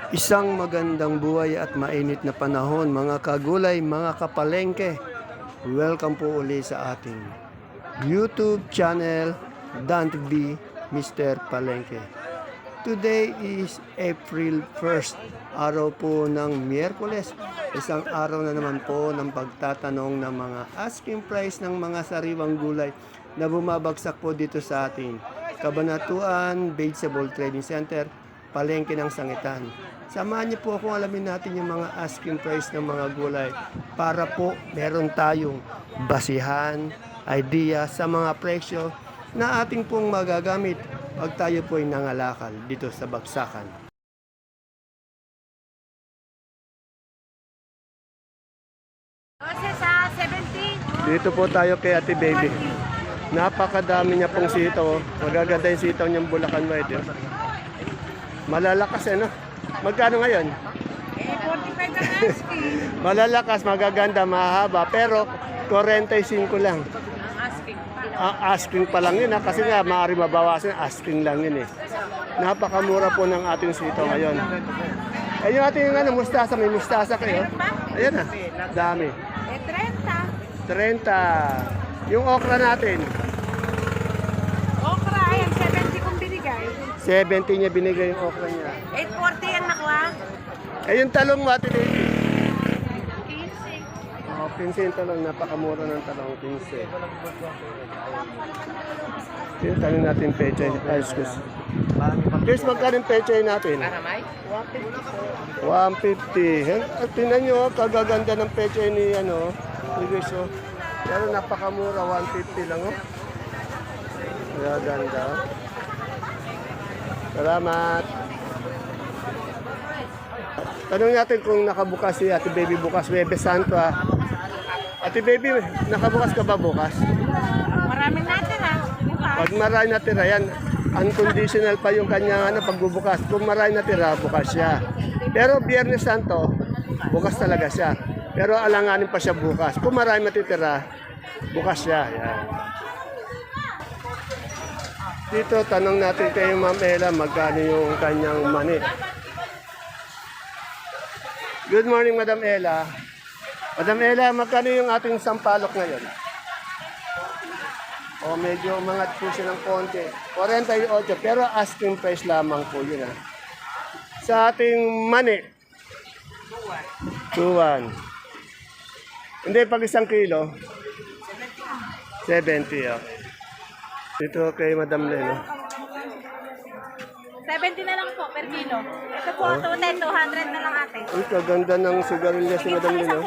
Isang magandang buhay at mainit na panahon mga kagulay, mga kapalengke. Welcome po uli sa ating YouTube channel, Dan TV, Mr. Palengke. Today is April 1st, araw po ng Miyerkules. Isang araw na naman po ng pagtatanong ng mga asking price ng mga sariwang gulay na bumabagsak po dito sa ating Cabanatuan Vegetable Trading Center, Palengke ng Sangitan. Samahan niyo po akong alamin natin yung mga asking price ng mga gulay para po meron tayong basihan, idea sa mga presyo na ating pong magagamit pag tayo po ay nangalakal dito sa bagsakan. Kasi sa 70, Dito po tayo kay Ate Baby. Napakadami niya pong sitaw. Magaganda yung sitaw niyang Bulacan White. Malalakas no? Magkano ngayon? 45 ang asking. Malalakas, magaganda, mahaba, pero 45 lang. Ang asking. Asking pa lang yun kasi nga maaari mabawasan, asking lang yun Napakamura po ng ating sitaw ngayon. Yung ating mustasa, may mustasa kayo. Ayan dami. 30. Yung okra natin. Okra, ayan, 70 kong binigay. 70 niya binigay yung okra niya. 840 yan nakuha. Yung talong mo, Ate Baby. 15. Oh, 15 yung talong. Napakamura ng talong, 15. Yung talong natin peche. Ay, excuse. Chris, magkano yung peche natin? 150. At tingnan nyo, kagaganda ng peche ni Chris. Pero napakamura, 150 lang. Kagaganda. Salamat. Tanong natin kung nakabukas si Ate Baby bukas, Huwebes Santo Ate Baby, nakabukas ka ba bukas? Marami natin bukas. Pag marami natira yan, unconditional pa yung kanyang pagbubukas. Kung marami natira, bukas siya. Pero Biyernes Santo, bukas talaga siya. Pero alanganin pa siya bukas. Kung marami matitira, bukas siya. Yan. Dito, tanong natin kay Ma'am Ella, magkano yung kanyang mani. Good morning, Madam Ella. Madam Ella, magkano yung ating sampalok ngayon? Medyo umangat po siya ng konti. 48, pero asking price lamang po yun. Sa ating mani, 2-1. Hindi, pag 1 kilo, 70. Okay. Dito kay Madam Leno. 70 na lang po per kilo. Ito po, 200 na lang ate. Uy, kaganda ng sigarilyas ni Madam Leno.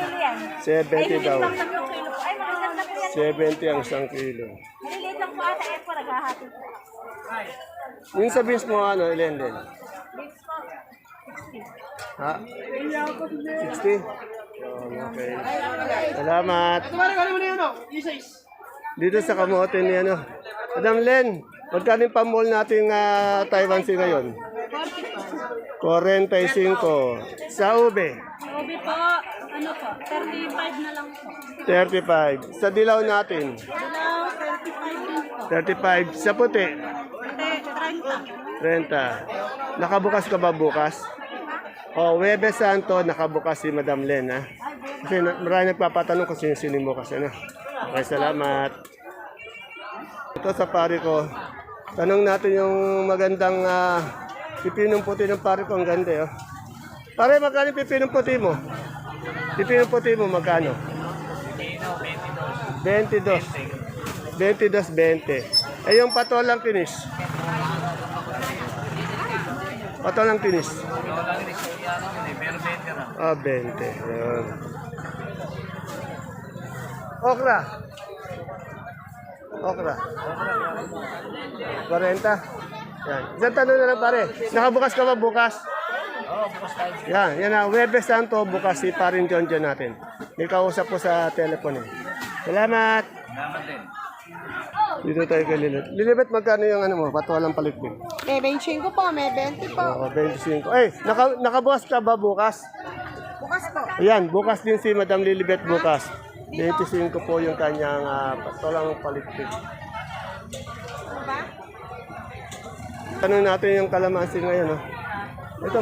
70 daw. Ay, kilo po. Ay, magaganda po yan. 70 ang 1 kilo. Maliliit lang po ate. Ayan po, naghahati po. Yung sa beans mo, ilan din? Beans po, 60. Ha? 60? Okay. Salamat. Dito sa kamote ni Madam Len, magkano yung pamol natin Taiwan Sea ngayon? 45. Sa ube? Ubi po, 35 na lang po. 35. Sa dilaw natin? Dilaw, 35 din po. 35. Sa puti? 30. 30. Nakabukas ka ba bukas? Huwebes Santo, nakabukas si Madam Len, Kasi marami nagpapatanong kung sino mo kasi, Okay, salamat. Ito sa pari ko. Tanong natin yung magandang pipinong puti ng pari ko. Ang ganda, Pare, magkano yung pipinong puti mo? Pipinong puti mo, magkano? 22. 20. Eh, yung patolang kinis? Patolang kinis? 20. Yun. Okra. 40. Yan. Isang tanong na lang pare. Nakabukas ka ba bukas? Bukas tayo. Yan Huwebes Santo, bukas si Parin John natin. May kausap po sa telepono. Salamat. Salamat din. Dito tayo kay Lilibet. Lilibet, magkano yung patuwalang palikpik? May 25 po, may 20 po. 25. Ay, nakabukas ka ba bukas? Bukas po. Ayan, bukas din si Madam Lilibet bukas. 25 po yung kanyang patuwalang palikpik. Tanong natin yung kalamansi ngayon. Ito,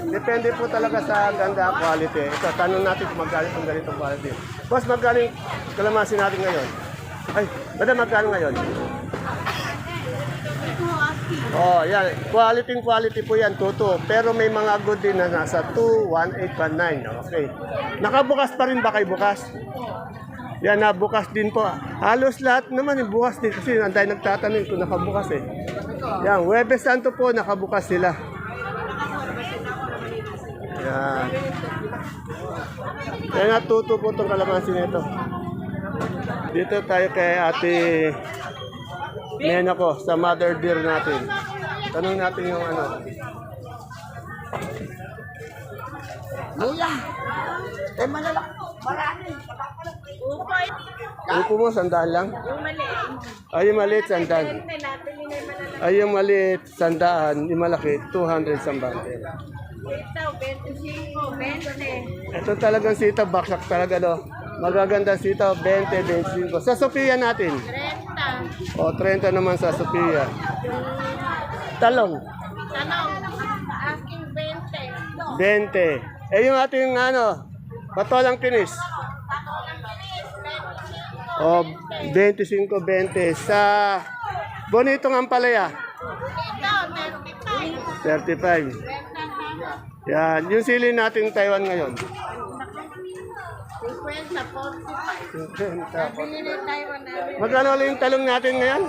depende po talaga sa ganda quality. Ito, tanong natin kung magkano itong ganitong quality. Boss, magkano yung kalamansi natin ngayon? Ay, madam, magkano ngayon? Oh, yan. Quality po yan, 2-2. Pero may mga good din na nasa 2, 1, 8, 1, 9. Okay. Nakabukas pa rin ba kayo bukas? Yan, nabukas din po. Halos lahat naman bukas din kasi nanday nagtatanong kung nakabukas eh. Yan, Huwebes Santo po, nakabukas sila. Yan. Yan nga, 2-2 po itong kalamansi nito. Dito tayo kay Ate Nena ko sa mother deer natin. Tanong natin yung ano. Luya. Malalak. Marami. Ukoy. Upo mo, 100 lang? Yung maliit. Ay, yung maliit, 100. Natin yung malalaki. Ay, yung maliit, 100. Yung malaki, 200 sa bundle. Ito, 25, 20. Ito talagang sitaw, baksak talaga do. Magaganda sitaw, 20, 25. Sa Sophia natin. 30. O, 30 naman sa Sophia. Talong, Tanong. Asking 20. 20. Eh, yung ating ano, patolang kinis. O, 25, 20. Sa bonitong ampalaya, Ito, 35. Yan, yung sili natin Taiwan ngayon. 50, 45. 20. Bili na tayo namin. Magkano ulit yung talong natin ngayon?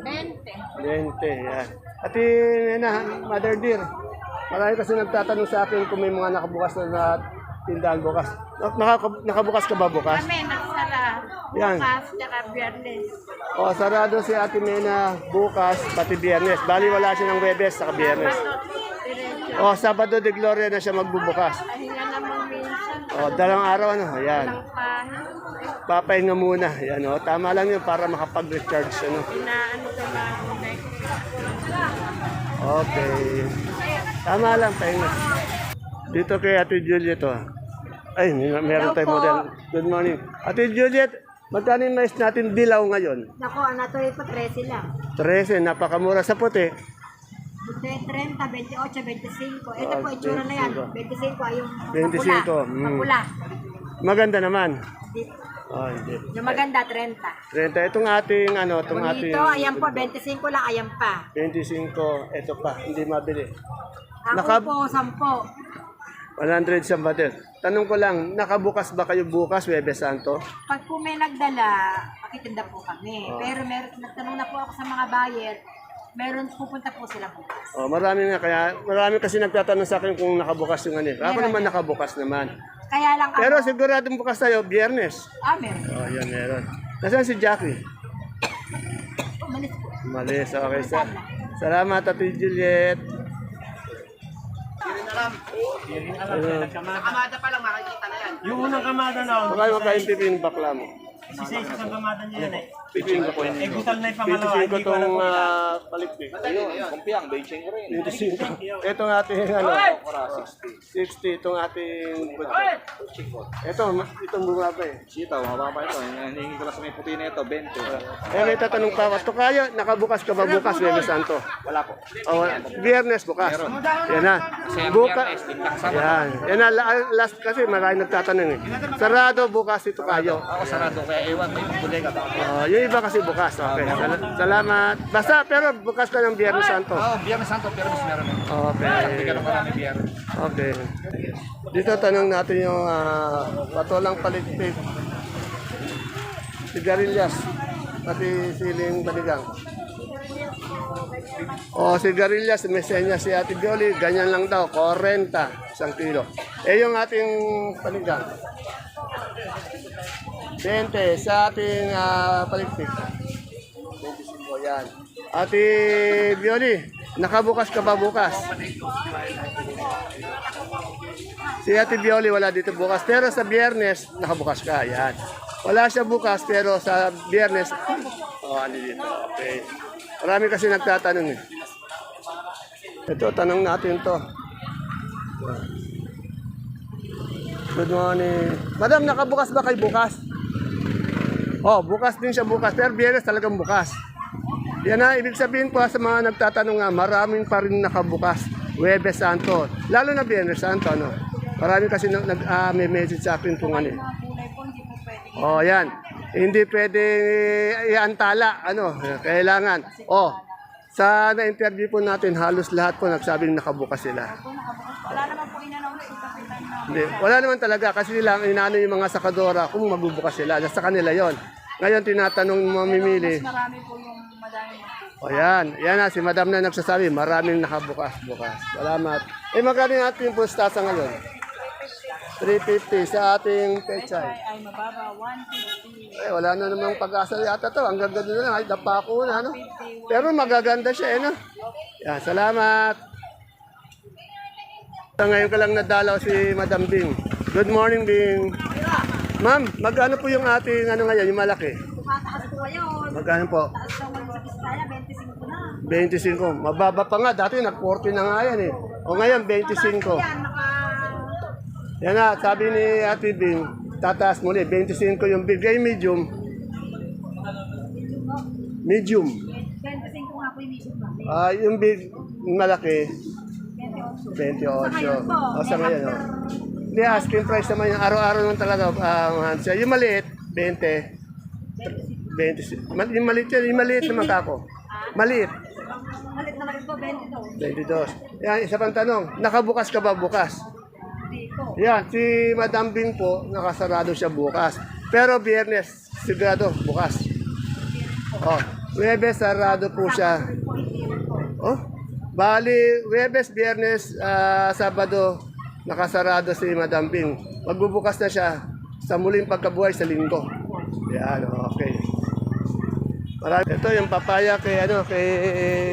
20. 20, yan. At na, Mother Dear, marami kasi nagtatanong sa akin kung may mga nakabukas na tindahan bukas. Nakabukas ka ba bukas? Kami, nagsara. Yan. Bukas, tsaka biyernes. O, sarado si Ate Mena bukas, pati biyernes. Bali wala siya ng Webes sa biyernes. Diretso. O, Sabado de Gloria na siya magbubukas. Pahinga naman minsan. O, dalawang araw ano, ayan. Lang pahin. Papahinga muna. Yan o, tama lang yun para makapag-recharge. Ano. Inaano ka na ako Okay. Tama lang, pahinga. Dito kay Ate Juliet o. Ay, meron tayong model. Good morning. Ate Juliet, magkano yung mais natin dilaw ngayon? Nako, anato ito 13 lang. 13, napakamura sa puti. 30, 28, 25. Ito po, itsura na yan. 25 ay yung 25, mapula. Maganda naman. Di- Oh, hindi. Yung maganda, 30. 30, itong ating, ano, itong ating... Bonito, ayan po, 25 lang, ayan pa. 25, ito pa, hindi mabili. Ako Naka- po, 10. 100 sa bater. Tanong ko lang, nakabukas ba kayo bukas, Webes Santo? Pag po may nagdala, makitinda po kami. Pero nagtanong na po ako sa mga buyer, meron pupunta po sila bukas. Oh, marami nga kaya, marami kasi nagtatanong sa akin kung nakabukas yung ano. Ako naman nakabukas naman. Kaya lang ako, Pero siguradong bukas tayo, Biyernes. meron. Oh, yan meron. Nasaan si Jackie? Umalis po. Malis, okay. Salamat, Ate Juliet. Kamada pa lang, makikita na yan. Yung unang kamada na, Baka makain piping bakla mo. si isang kamada niya yan eh. Piping bakla. Eh, gutal na yung pangalawa, 25 hindi ko alam itong kung palikpik. Kumpiang, benching ko rin. 25. Itong ating ano, 60 itong ating itong bumaba eh. Sitaw, mababa ito. Hinihingi ko lang sa may puti na ito, 20. Eh may tatanong pa ako, Tokayo, nakabukas ka ba bukas, Webes Santo? Wala po. Oh, Biyernes bukas. Yan na. Bukas. Yan na, last kasi marami nagtatanong eh. Sarado bukas ito kayo. Ako sarado, kaya ewan, may bodega ba? Oh, yung iba kasi bukas. Okay. Salamat. Basta pero bukas ka ng Biyernes Santo. Oo, Biyernes Santo, pero mas meron eh. Okay. Ganun karami Biyernes. Okay. Dito tanong natin yung patolang paligpit. Sigarilyas. Pati siling baligang. O, sigarilyas, may senya si Ate Bioli, ganyan lang daw, 40, 1 kilo. Eh, yung ating panigang, 20 sa ating paligpit. 25, yan. Ate Bioli, nakabukas ka ba bukas? Si Ate Bioli wala dito bukas, pero sa Biyernes, nakabukas ka, yan. Wala siya bukas, pero sa Biyernes, ano dito, okay. Marami kasi nagtatanong eh. Ito, tanong natin to. Good morning. Madam, nakabukas ba kayo bukas? Oh, bukas din siya bukas, pero Biyernes talagang bukas. Yan na, ibig sabihin po sa mga nagtatanong nga, maraming pa rin nakabukas. Huwebes Santo. Lalo na Biyernes Santo, ano? Marami kasi may message sa akin kung ano. Mga gulay po, hindi po pwede. Oh, yan. Hindi pwede iantala, ano, kailangan. Oh, sa na-interview po natin, halos lahat po nagsabing nakabukas sila. Po, nakabukas po. Wala naman po in-announce yung kapitan na. Hindi, wala naman talaga kasi lang inaano yung mga sakadora kung magbubukas sila. Nasa kanila yon. Ngayon, tinatanong yung mamimili. Mas marami po yung madami. O yan, yan na, si madam na nagsasabi, maraming nakabukas. Salamat. Magkano yung ating pustasa ngayon? 350 sa ating pechay. Ay, mababa, 150. Wala na namang pag-asa yata to. Ang ganda na lang, ay dapa ko na, ano? Pero magaganda siya, no? Yan, salamat. Ngayon ka lang nadalaw si Madam Bing. Good morning, Bing. Ma'am, magkano po yung ating ano ngayon, yung malaki? Tumataas po ngayon. Magkano po? Taas daw sa Biskaya, 25 na. 25. Mababa pa nga. Dati nag-40 na nga yan eh. O ngayon, 25. Yan, Yan na, sabi ni Ate Bing, tataas muli. 25 yung big. Ay, medium. Medium. 25 nga po yung mission ba? Yung big, yung malaki, 28. O, sa ngayon, o. Hindi, asking price naman yung araw-araw naman talaga. Siya. Yung maliit, 20. 20. Yung maliit yan, yung maliit naman kako. Maliit. Malit na malit po, 22. 22. Yan, isa pang tanong, nakabukas ka ba bukas? Hindi po. Yan, si Madam Bing po, nakasarado siya bukas. Pero Biyernes, sigurado, bukas. Oh, Huwebes, sarado po siya. Oh, bali, Huwebes, Biyernes, Sabado, nakasarado si Madam Bing. Magbubukas na siya sa muling pagkabuhay sa linggo. Yan, okay. Marami. Ito yung papaya kay, kay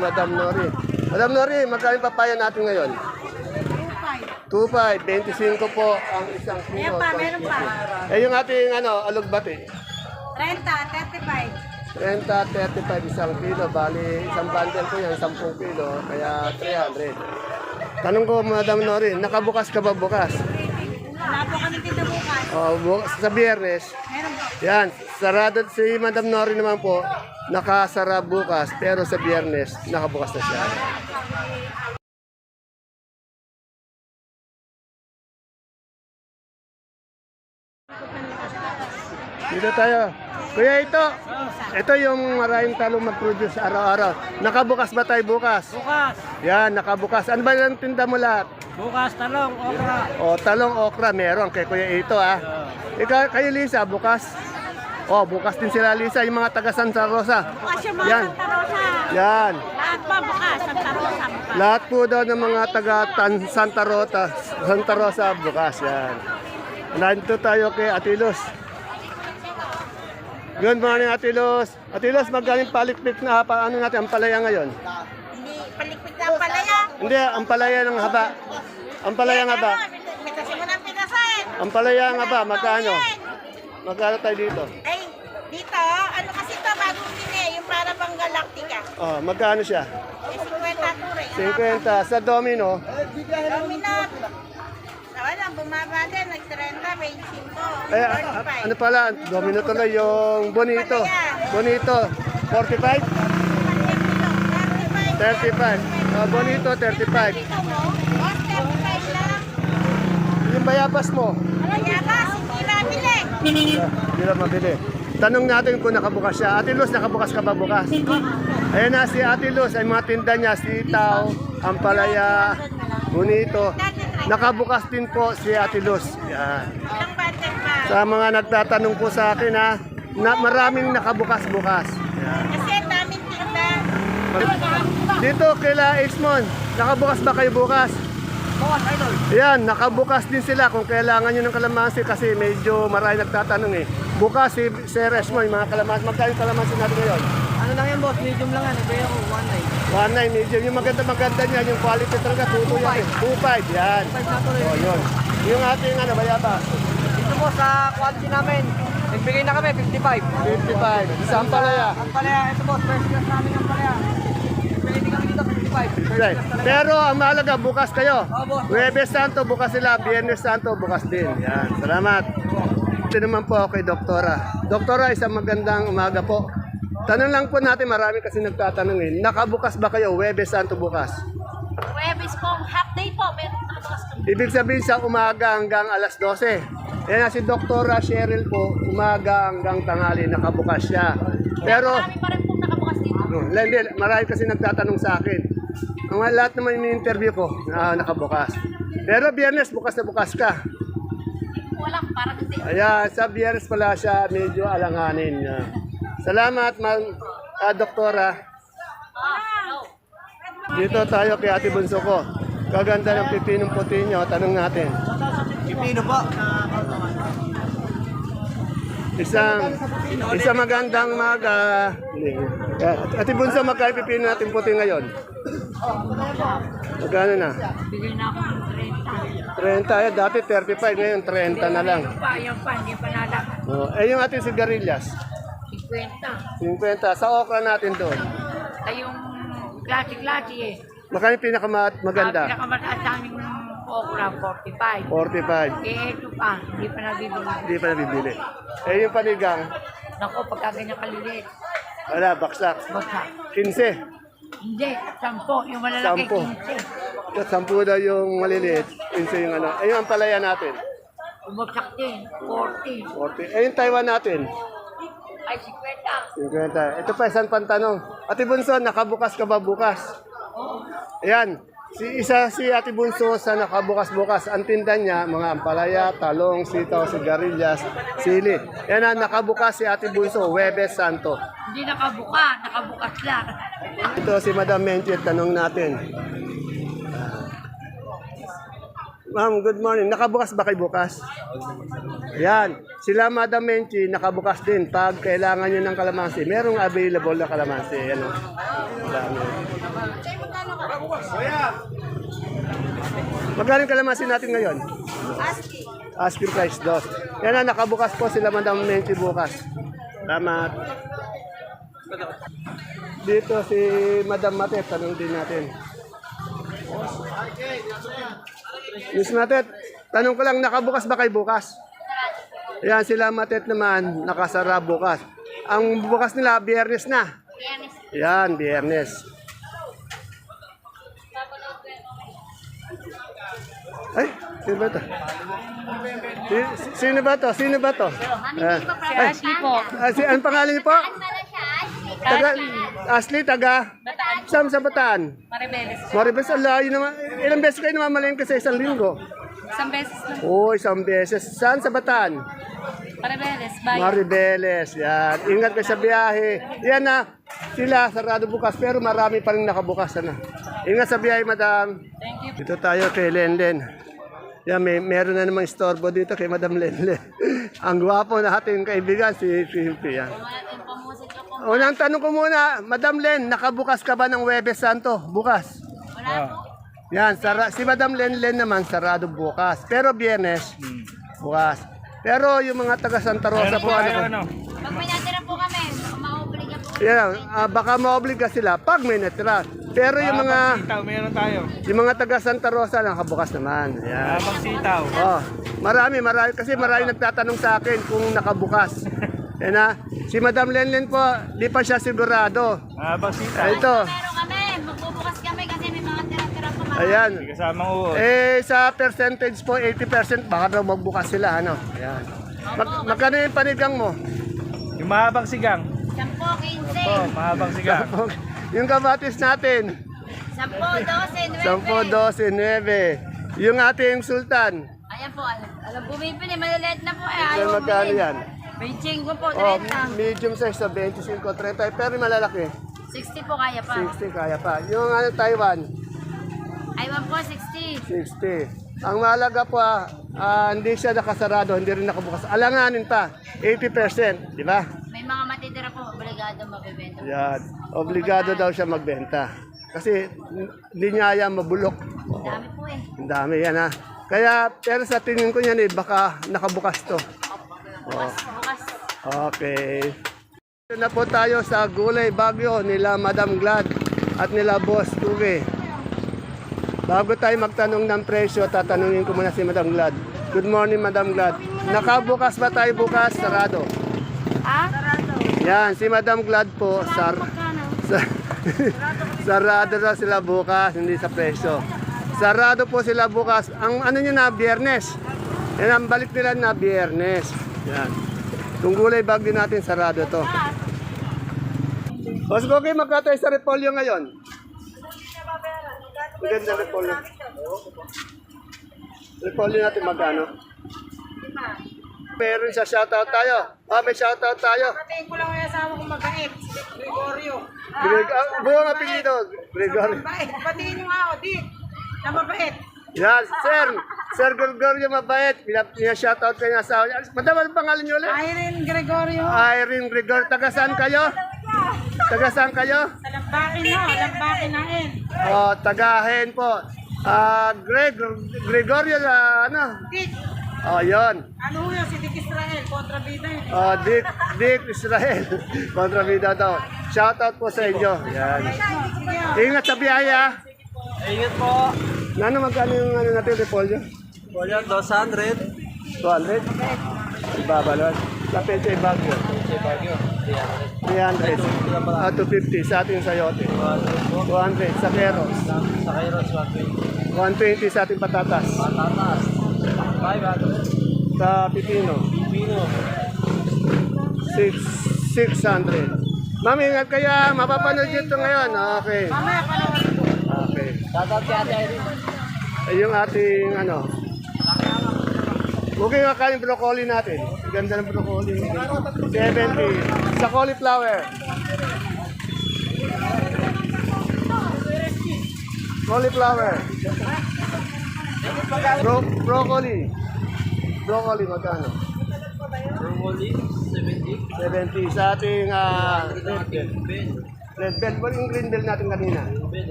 Madam Nori. Madam Nori, magkano yung papaya natin ngayon? 2.5, 25 po ang isang kilo. Ayan pa, meron pa. Yung ating alugbati. 30, 35. 30, 35 isang kilo. Bali, isang bundle ko yan, 10 kilo. Kaya 300. Tanong ko, Madam Nori, nakabukas ka ba bukas? Wala po kami dito bukas. Sa Biyernes. Meron po. Yan, sarado si Madam Nori naman po. Nakasara bukas, pero sa Biyernes, nakabukas na siya. Dito tayo. Kuya, ito yung maraming talong mag-produce araw-araw. Nakabukas ba tayo bukas? Bukas. Yan, nakabukas. Ano ba yung tinda mo lahat? Bukas, talong, okra. Talong okra meron kay Kuya ito kayo Lisa, bukas? Bukas din sila Lisa, yung mga taga Santa Rosa. Bukas yung mga Yan. Santa Rosa. Yan. Lahat pa bukas, Santa Rosa bukas. Lahat po daw ng mga taga Santa Rosa bukas. Yan. Nandito tayo kay Atilos. Good morning, Atilos. Atilos, magaling palikpik na ano natin, ang palaya ngayon? Hindi, palikpik na ang palaya. Hindi, ang palaya ng haba. Ang palaya ng haba. Pitasin mo ng pitasin. Ang palaya ng haba, magkano? Magkano tayo dito? Ay, dito, ano kasi ito, bagong din yung para bang galactica. Magkano siya? Eh, 50 ture. 50. Sa Domino, Dominot. Wala, bumaba din, nag-30, 25, ano pala, Domino tuloy yung Bonito. Bonito, 45? 35. Bonito, 35. Dito mo, 35 lang. Yung bayabas mo, Yabas, hindi nabili. hindi lang mabili. Tanong natin kung nakabukas siya. Ate Luz, nakabukas ka ba bukas? Ayan na si Ate Luz, ay mga tinda niya, sitaw, ampalaya, Bonito. Nakabukas din po si Ate Luz. Yan. Ilang bundle ba? Sa mga nagtatanong po sa akin maraming nakabukas-bukas. Yan. Kasi daming tinda. Dito kila Ismon, nakabukas ba kayo bukas? Bukas, idol. Yan, nakabukas din sila kung kailangan nyo ng kalamansi kasi medyo marami nagtatanong eh. Bukas si Sir Ismon, yung mga kalamansi. Magkano yung kalamansi natin ngayon? Ano lang yan, boss? Medium lang yan. Ibigay ako, 1.9 medium. Yung maganda niya, yung quality talaga, 2.2 yan eh. 2.5, yan. 1.9. Sa tuloy. Yun. Yung ating bayaba, Dito po sa quality namin, nagbigay na kami, 55. 55. Isang palaya. Ang palaya, ito boss, first class namin ang palaya. Nagbigay din kami dito, 55. Right. Pero ang mahalaga, bukas kayo. boss. Huwebes Santo, bukas sila. Biyernes Santo, bukas din. Yan. Salamat. Ito naman po kay Doktora. Doktora, isang magandang umaga po. Tanong lang po natin, marami kasi nagtatanong eh. Nakabukas ba kayo? Huwebes Santo bukas. Huwebes po, half day po, meron nakabukas kami. Ibig sabihin sa umaga hanggang alas 12. Yan na si Dr. Cheryl po, umaga hanggang tanghali nakabukas siya. Pero, Marami pa rin po nakabukas dito. hindi, marami kasi nagtatanong sa akin. Ang lahat naman yung interview ko, nakabukas. Pero biyernes, bukas na bukas ka. Walang, parang hindi. Ayan, sa biyernes pala siya medyo alanganin. Salamat, Doktora. Dito tayo kay Ate Bunso ko. Kaganda ng pipinong puti niyo, tanong natin. Pipino po. Isang magandang maga. Ate Bunso, magkano pipino natin puti ngayon? Magkano na? Bigyan na ako ng 30, dati 35, ngayon 30 na lang. 30. Yung pa, hindi pa nalaman. Yung ating sigarilyas, 50. 50. Sa okra natin doon. Ay, yung klase-klase eh. Magkano yung pinakamaganda? Pinakamataas sa aming okra, 45. 45. Eh, ito pa, hindi pa nabibili. Hindi pa nabibili. Yung panigang, Naku, pagka ganyan kaliliit, wala, baksak. basta. 15. Hindi, 10. Yung malalaki, 10. 15. At 10 daw yung maliliit. 15 yung ano. Yung ampalaya natin. Bumagsak din, 40. 40. Yung Taiwan natin. Ay, 50. 50. Ito pa isang pantanong. Ate Bunso, nakabukas ka ba bukas? Ayan. Si Ate Bunso sa nakabukas-bukas. Ang tinda niya, mga ampalaya, talong, sitaw, sigarilyas, sili. Yan ang nakabukas si Ate Bunso, Huwebes Santo. Hindi nakabukas lang. Ito si Madam Menchie, tanong natin. Ma'am, good morning. Nakabukas ba kayo bukas? Yan. Sila Madam Menchie, nakabukas din. Pag kailangan nyo ng kalamansi, merong available na kalamansi. Yan o. Magkano yung kalamansi natin ngayon? Asking price, dos. Yan na, nakabukas po sila Madam Menchie bukas. Salamat. Dito si Madam Mate, tanong din natin. Miss Matet, tanong ko lang, nakabukas ba kayo bukas? Yan, sila Matet naman, nakasara bukas. Ang bukas nila, biyernes na. Yan, biyernes. Ay, sino ba ito? Sino ba ito? Sino ba ito? Ashley po. Anong pangalan niyo po? Ashley, taga? Saan sa Bataan? Maribeles. Maribes, alayo naman. Ilang beses kayo namamalengke sa isang linggo? Isang beses lang. Oo, isang beses. Saan sa Bataan? Maribeles, Maribeles, yan. Ingat kayo sa biyahe. Yan na, sila sarado bukas pero marami pa rin nakabukas na. Ingat sa biyahe, madam. Thank you. Dito tayo kay Lenlen. Yan, meron na namang istorbo dito kay Madam Lenlen. Ang gwapo na ating kaibigan, si Pimpy. Yan. Unang tanong ko muna, Madam Len, nakabukas ka ba ng Huwebes Santo? Bukas. Wala po. Yan, si Madam Len naman sarado bukas. Pero biyernes, bukas. Pero yung mga taga Santa Rosa po, ano? Pag may natira po kami, mauobliga po. Yan, baka maobliga sila pag may natira. Pero yung mga Sitaw, meron tayo. yung mga taga Santa Rosa nakabukas naman. Yan. Habang sitaw. Oh, marami kasi marami nagtatanong sa akin kung nakabukas. Yan na. Si Madam Lenlen po, di pa siya sigurado. Habang sitaw. Ito. Meron kami, magbubukas kami kasi may mga tira-tira pa mga. Ayan. Kasamang uod. Sa percentage po, 80%, baka daw magbukas sila, ano? Ayan. Magkano yung panigang mo? Yung mahabang sigang. 10, 15. Oh, mahabang sigang. Yung kamatis natin, 10, 12, 10, 12, 9. Yung ating sultan, Ayan po, alam bumibili, maliliit na po eh. kaya Ayaw magkano bumili. yan? Beijing ko po, Oh, 30. medium size sa 25, 30, pero malalaki. 60 po kaya pa. 60 kaya pa. Yung Taiwan, Aywan po, 60. 60. Ang mahalaga po, hindi siya nakasarado, hindi rin nakabukas. Alanganin pa, 80%, di ba? May mga matitira po, obligado mabibenta. Yan. Obligado daw siya magbenta. Kasi hindi niya yan mabulok. Dami po eh. Ang dami yan ha. Kaya, pero sa tingin ko yan baka nakabukas to. Bukas. Okay. Ito na po tayo sa Gulay Bagyo nila Madam Glad at nila Boss Tuve. Bago tayo magtanong ng presyo, tatanungin ko muna si Madam Glad. Good morning, Madam Glad. Nakabukas ba tayo bukas? Sarado. Ah? Sarado. Yan, si Madam Glad po. Sarado na sila bukas, hindi sa presyo. Sarado po sila bukas. Ang ano nyo na, Biyernes. Yan ang balik nila na Biyernes. Yan. Kung gulay bag din natin, sarado to. Boss Gogi, magkatay sa repolyo ngayon? Maganda repolyo. Repolyo natin magkano? Meron siya, shoutout tayo. May shoutout tayo. Patayin ko lang yung asawa kong mabait. Gregorio. Buong apelido, Gregorio. Mabait. Patiin nyo nga ako, di. Na mabait. Yan, Sir Gregorio mabait. Shoutout kayo ng asawa niya. Madam, ano pangalan niyo ulit? Irene Gregorio. Irene Gregorio. Taga saan kayo? Taga saan kayo? Sa Lambakin no, Lambakin na in. Tagahin po. Gregorio, ano? Dick. Yun. Ano yun, si Dick Israel, kontrabida yun. Dick Israel. Kontrabida daw. Shoutout po sa inyo. Yan. Ingat sa biyaya. Ingat po. Nano, magkano yung ano natin, repolyo? Wala, 200. 200? Ibabalot. Sa Peche Bagyo. 300. 250 sa ating sayote. 200 sa Keros. Sa Kairos, 120 sa ating patatas. Patatas. 500. Sa Pipino. Pino. 600. Ma'am, ingat kaya. Mapapanood nyo ito ngayon. Okay. Mamaya panoorin ko. Okay. Shoutout si Ate Irene. Ay, yung ating ano. Okay nga kaling broccoli natin. Ganda ng broccoli. 70. Sa cauliflower. Cauliflower. Broccoli. Broccoli magkano? Broccoli, 70. 70 sa ating red bell. Red bell. What yung green bell natin kanina?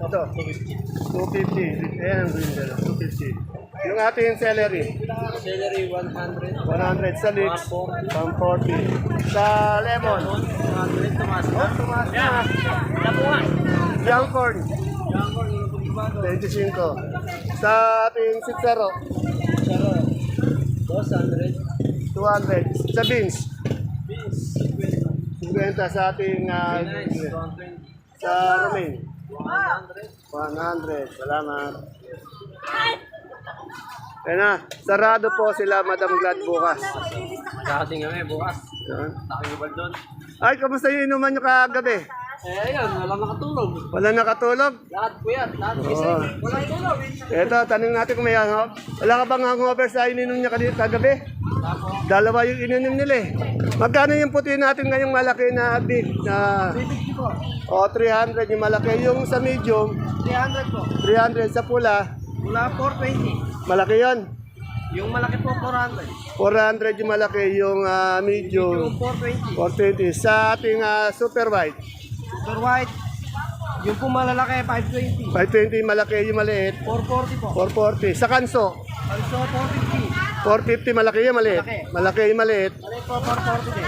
Ito. 250. Ayan ang green bell. 250. Yung ating celery. Celery, 100. 100 sa leeks. 140. Sa lemon. 100 tumas. Tumaas na. Young corn. 25. Sa ating sitsaro. 200. 200. Sa beans. Beans, 50 sa ating Nice, 120. sa romaine. 100. 100. Salamat. Ayan na. Sarado po sila, Madam Glad, bukas. Kakating kami bukas. Yan. Taking bal doon. Ay, kamusta yung inuman nyo kagabi? Ayun, walang nakatulog. Wala nakatulog? Lahat po yan, lahat Oo. gising. Walang tulog. Eto, tanong natin kung may hangover. Wala ka bang hangover sa ininom niya kagabi? Dalawa yung ininom nila eh. Magkano yung puti natin ngayong malaki na big na... 350 po. 300 yung malaki. Yung sa medium, 300 po. 300 sa pula. Mula 420. Malaki yon. Yung malaki po, 400. 400 yung malaki. Yung medium, Yung 420. 420. Sa ating super white, Super white. Yung po malalaki, 520. 520 yung malaki. Yung maliit, 440 po. 440. Sa kanso, Also, 450. 450 malaki yung maliit. Malaki yung maliit, Malaki po, 440 din.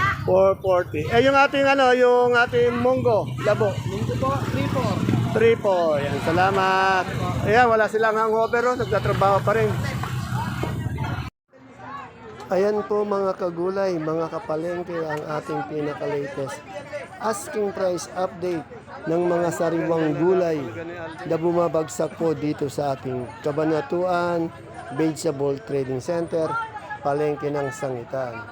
440. Yung ating yung ating munggo, labo. Linggo po, 3 3 po. Yan, salamat. Ayan, wala silang hangover, nagtatrabaho pa rin. Ayan po mga kagulay, mga kapalengke, ang ating pinaka-latest asking price update ng mga sariwang gulay na bumabagsak po dito sa ating Cabanatuan Vegetable Trading Center, palengke ng Sangitan.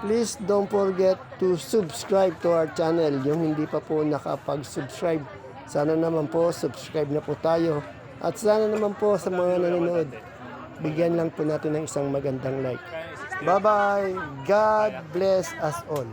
Please don't forget to subscribe to our channel. Yung hindi pa po nakapag-subscribe, sana naman po subscribe na po tayo. At sana naman po sa mga nanonood, bigyan lang po natin ng isang magandang like. Bye-bye. God bless us all.